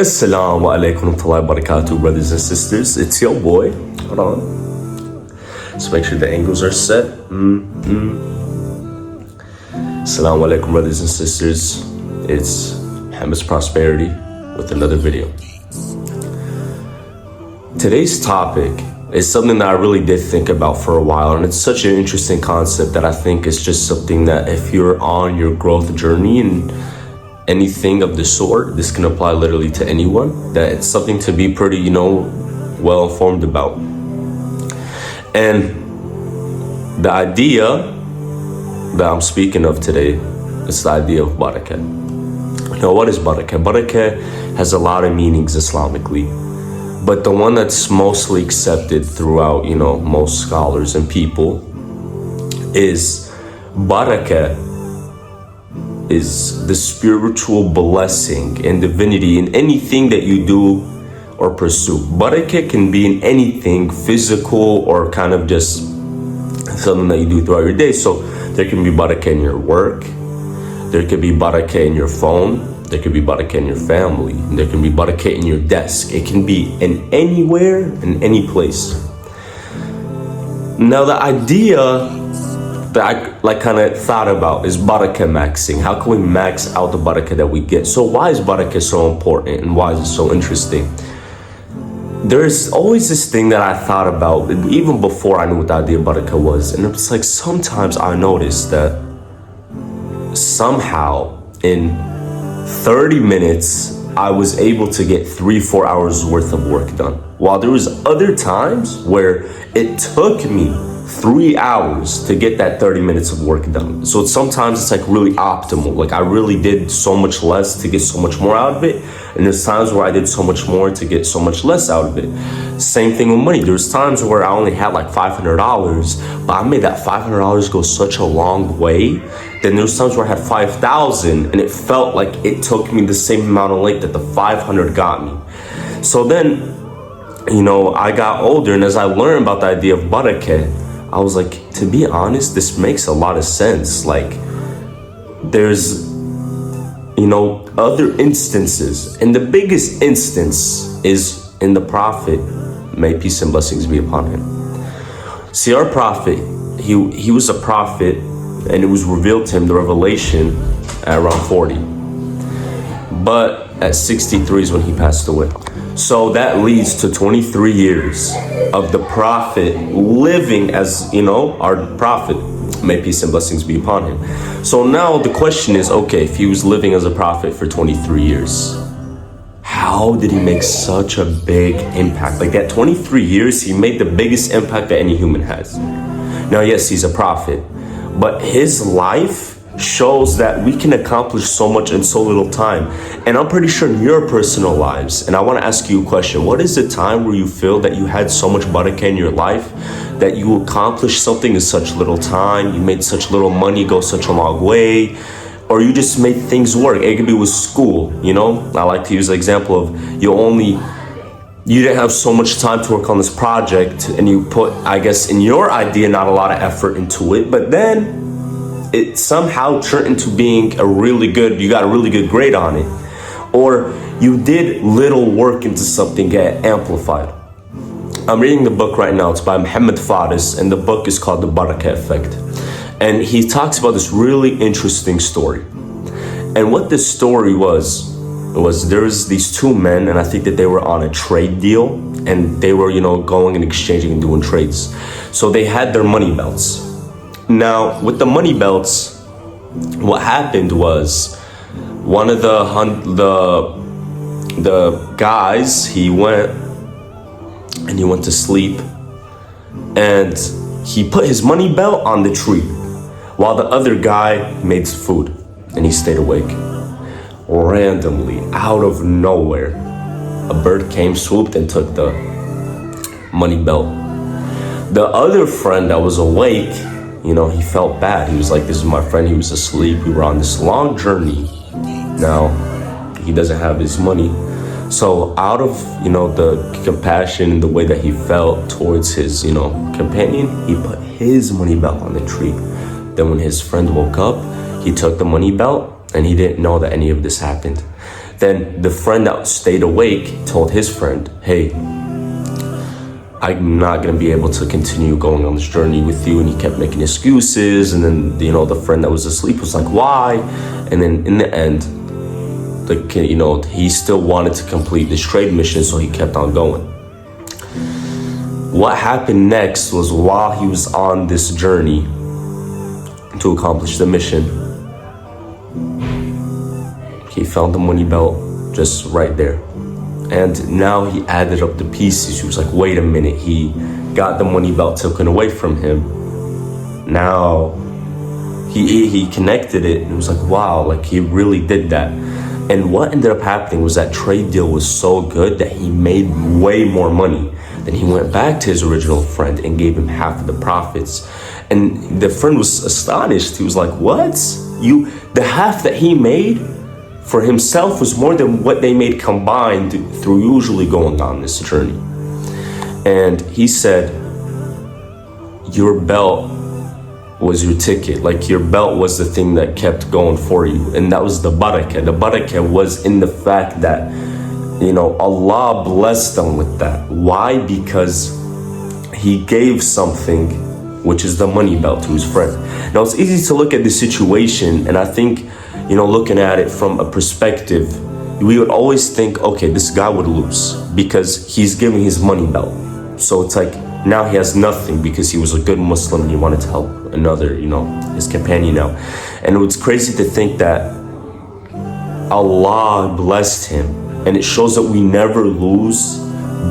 Assalamu alaikum wa barakatuh, brothers and sisters. It's your boy. Hold on. Let's make sure the angles are set. Assalamu alaikum, brothers and sisters. It's Muhammad's Prosperity with another video. Today's topic is something that I really did think about for a while, and it's such an interesting concept that I think is just something that if you're on your growth journey and anything of the sort, this can apply literally to anyone, that it's something to be pretty, well informed about. And the idea that I'm speaking of today is the idea of Barakah. Now, what is Barakah? Barakah has a lot of meanings Islamically, but the one that's mostly accepted throughout, most scholars and people is Barakah is the spiritual blessing and divinity in anything that you do or pursue. Barakah can be in anything physical or kind of just something that you do throughout your day. So there can be barakah in your work, there could be barakah in your phone, there could be barakah in your family, there can be barakah in your desk. It can be in anywhere, in any place. Now the idea that I kind of thought about is barakah maxing. How can we max out the barakah that we get? So why is barakah so important and why is it so interesting? There's always this thing that I thought about even before I knew what the idea of barakah was, and it's like sometimes I noticed that somehow in 30 minutes I was able to get 3-4 hours worth of work done, while there was other times where it took me 3 hours to get that 30 minutes of work done. So sometimes it's like really optimal. Like I really did so much less to get so much more out of it. And there's times where I did so much more to get so much less out of it. Same thing with money. There's times where I only had like $500, but I made that $500 go such a long way. Then there's times where I had 5,000 and it felt like it took me the same amount of length that the 500 got me. So then, I got older, and as I learned about the idea of barakah, I was like, to be honest, this makes a lot of sense. Like, there's, other instances. And the biggest instance is in the Prophet, may peace and blessings be upon him. See, our Prophet, he was a prophet, and it was revealed to him, the revelation, at around 40. But at 63 is when he passed away. So that leads to 23 years of the Prophet living as, our Prophet. May peace and blessings be upon him. So now the question is, okay, if he was living as a Prophet for 23 years, how did he make such a big impact? Like that 23 years, he made the biggest impact that any human has. Now, yes, he's a Prophet, but his life shows that we can accomplish so much in so little time. And I'm pretty sure in your personal lives, and I want to ask you a question, what is the time where you feel that you had so much barakah in your life that you accomplished something in such little time, you made such little money go such a long way, or you just made things work? It could be with school, I like to use the example of you didn't have so much time to work on this project, and you put, I guess, in your idea, not a lot of effort into it, but then it somehow turned into being you got a really good grade on it. Or you did little work into something, get amplified. I'm reading the book right now. It's by Muhammad Faris, and the book is called The Barakah Effect. And he talks about this really interesting story. And what this story was there was these two men, and I think that they were on a trade deal, and they were, going and exchanging and doing trades. So they had their money belts. Now, with the money belts, what happened was one of the guys, he went to sleep, and he put his money belt on the tree while the other guy made food, and he stayed awake. Randomly, out of nowhere, a bird came, swooped, and took the money belt. The other friend that was awake, he felt bad. He was like, this is my friend, he was asleep, we were on this long journey. Now, he doesn't have his money. So out of, the compassion and the way that he felt towards his, companion, he put his money belt on the tree. Then when his friend woke up, he took the money belt, and he didn't know that any of this happened. Then the friend that stayed awake told his friend, hey, I'm not gonna be able to continue going on this journey with you. And he kept making excuses. And then, the friend that was asleep was like, why? And then in the end, the kid, he still wanted to complete this trade mission, so he kept on going. What happened next was, while he was on this journey to accomplish the mission, he found the money belt just right there. And now he added up the pieces. He was like, wait a minute, he got the money belt taken away from him. Now he connected it, and it was like, wow, like he really did that. And what ended up happening was that trade deal was so good that he made way more money. Then he went back to his original friend and gave him half of the profits. And the friend was astonished. He was like, what? The half that he made for himself was more than what they made combined through usually going on this journey. And he said, your belt was your ticket. Like, your belt was the thing that kept going for you. And that was the barakah. The barakah was in the fact that, Allah blessed them with that. Why? Because he gave something, which is the money belt, to his friend. Now, it's easy to look at the situation, and I think, looking at it from a perspective, we would always think, okay, this guy would lose because he's giving his money belt. So it's like, now he has nothing because he was a good Muslim and he wanted to help another, his companion out. And it's crazy to think that Allah blessed him. And it shows that we never lose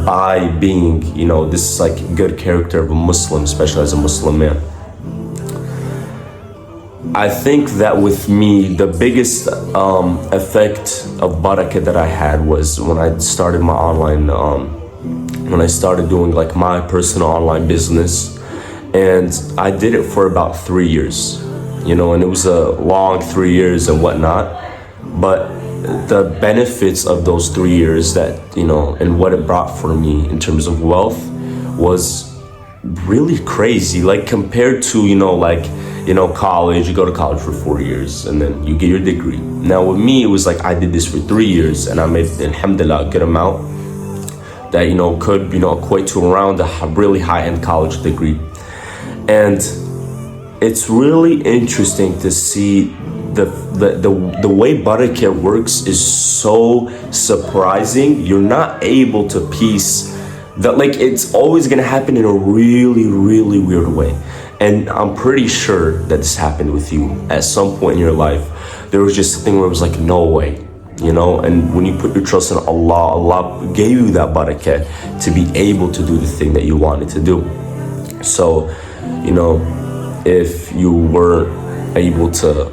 by being, this like good character of a Muslim, especially as a Muslim man. I think that with me, the biggest effect of barakah that I had was when I started my online, when I started doing like my personal online business. And I did it for about 3 years, and it was a long 3 years and whatnot. But the benefits of those 3 years that, and what it brought for me in terms of wealth was really crazy. Like, compared to, college, you go to college for 4 years and then you get your degree. Now with me, it was like, I did this for 3 years and I made, alhamdulillah, a good amount that, could, equate to around a really high-end college degree. And it's really interesting to see the way barakah works is so surprising. You're not able to piece that, like, it's always gonna happen in a really, really weird way. And I'm pretty sure that this happened with you at some point in your life. There was just a thing where it was like, no way, and when you put your trust in Allah, Allah gave you that barakah to be able to do the thing that you wanted to do. So, if you were able to,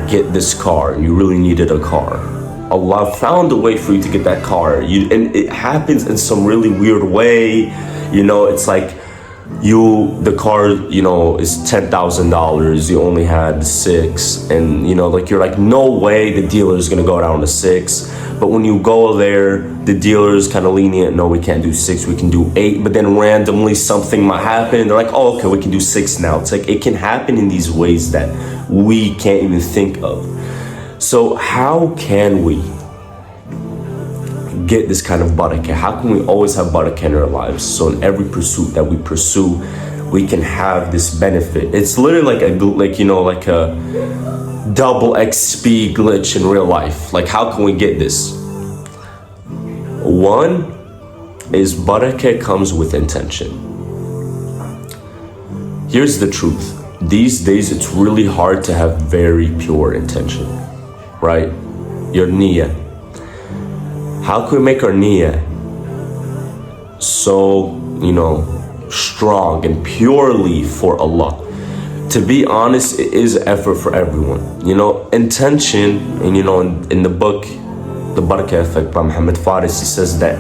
get this car and you really needed a car, Allah found a way for you to get that car. And it happens in some really weird way. It's like the car, is $10,000. You only had 6, and you're like, no way the dealer is gonna go down to 6. But when you go there, the dealer is kind of lenient. No, we can't do 6, we can do 8. But then randomly something might happen and they're like, oh, okay, we can do 6 now. It's like, it can happen in these ways that we can't even think of. So how can we get this kind of barakah? How can we always have barakah in our lives? So in every pursuit that we pursue, we can have this benefit. It's literally like a double XP glitch in real life. Like, how can we get this? One is barakah comes with intention. Here's the truth. These days, it's really hard to have very pure intention, right? Your niyyah. How can we make our niyyah so, strong and purely for Allah? To be honest, it is an effort for everyone. Intention, and in the book, The Barakah Effect by Muhammad Faris, he says that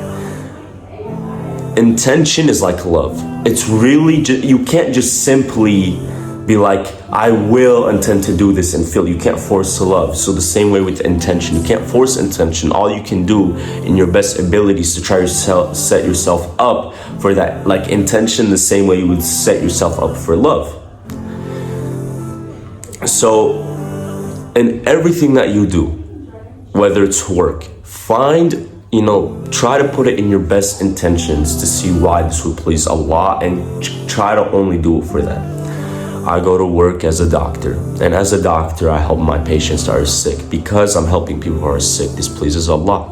intention is like love. It's really you can't just simply be like, I will intend to do this and feel. You can't force to love. So the same way with intention, you can't force intention. All you can do in your best abilities to try to set yourself up for that, like intention, the same way you would set yourself up for love. So in everything that you do, whether it's work, find, try to put it in your best intentions to see why this would please Allah, and try to only do it for that. I go to work as a doctor, and as a doctor I help my patients that are sick. Because I'm helping people who are sick, this pleases Allah.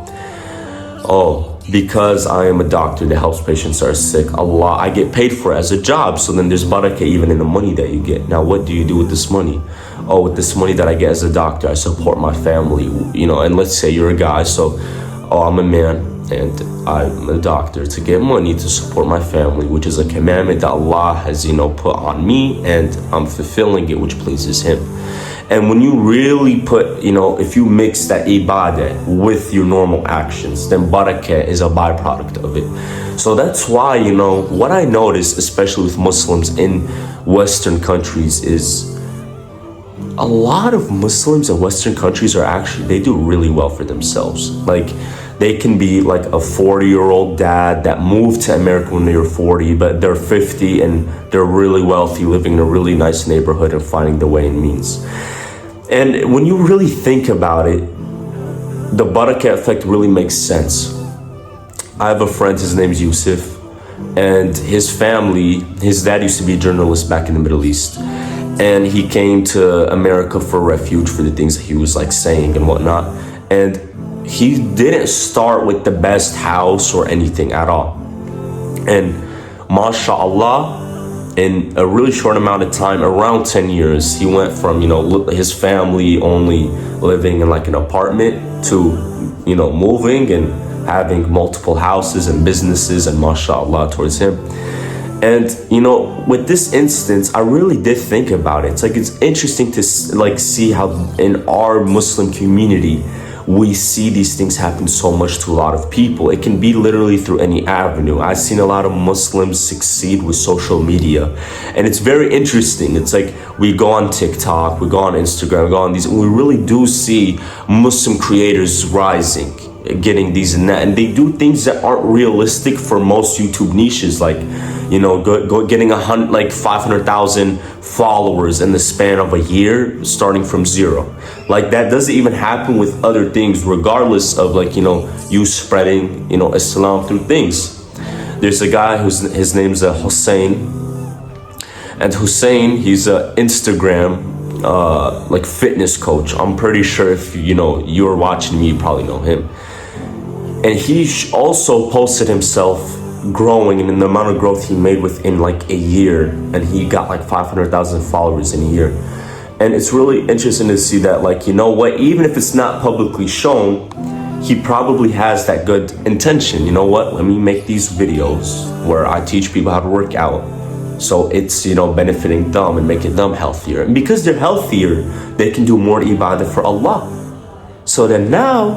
Oh, because I am a doctor that helps patients that are sick, Allah, I get paid for it as a job, so then there's barakah even in the money that you get. Now what do you do with this money? Oh, with this money that I get as a doctor, I support my family, and let's say you're a guy, so I'm a man and I'm a doctor to get money to support my family, which is a commandment that Allah has, put on me, and I'm fulfilling it, which pleases Him. And when you really put, if you mix that ibadah with your normal actions, then barakah is a byproduct of it. So that's why, what I notice, especially with Muslims in Western countries, is a lot of Muslims in Western countries they do really well for themselves. Like, they can be like a 40-year-old dad that moved to America when they were 40, but they're 50 and they're really wealthy, living in a really nice neighborhood and finding the way and means. And when you really think about it, the barakah effect really makes sense. I have a friend, his name is Yusuf, and his family, his dad used to be a journalist back in the Middle East. And he came to America for refuge for the things that he was like saying and whatnot. And he didn't start with the best house or anything at all. And mashallah, in a really short amount of time, around 10 years, he went from, his family only living in like an apartment to, moving and having multiple houses and businesses, and mashallah towards him. And, with this instance, I really did think about it. It's interesting to see how in our Muslim community, we see these things happen so much to a lot of people. It can be literally through any avenue. I've seen a lot of Muslims succeed with social media, and it's very interesting. It's like we go on TikTok, we go on Instagram, we go on these, and we really do see Muslim creators rising, getting these and that, and they do things that aren't realistic for most YouTube niches, like getting 500,000 followers in the span of a year, starting from zero. Like, that doesn't even happen with other things, regardless of you spreading Islam through things. There's a guy his name's Hussein, and Hussein, he's a Instagram fitness coach. I'm pretty sure if you're watching me, you probably know him. And he also posted himself growing, and in the amount of growth he made within a year, and he got 500,000 followers in a year. And it's really interesting to see that, even if it's not publicly shown, he probably has that good intention. Let me make these videos where I teach people how to work out, so it's benefiting them and making them healthier. And because they're healthier, they can do more ibadah for Allah. So then now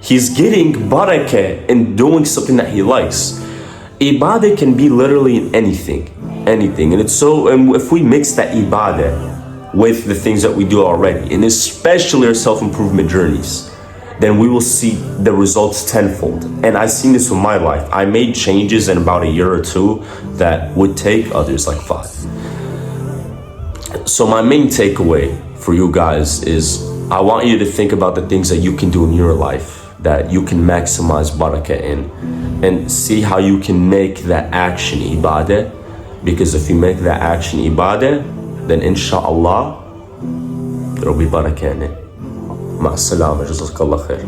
he's getting barakah in doing something that he likes. Ibadah can be literally anything. And if we mix that ibadah with the things that we do already, and especially our self-improvement journeys, then we will see the results tenfold. And I've seen this with my life. I made changes in about a year or two that would take others 5. So my main takeaway for you guys is, I want you to think about the things that you can do in your life that you can maximize barakah in, and see how you can make that action ibadah. Because if you make that action ibadah, then inshallah there will be barakah in it. Ma'as salama, jazakallah khair.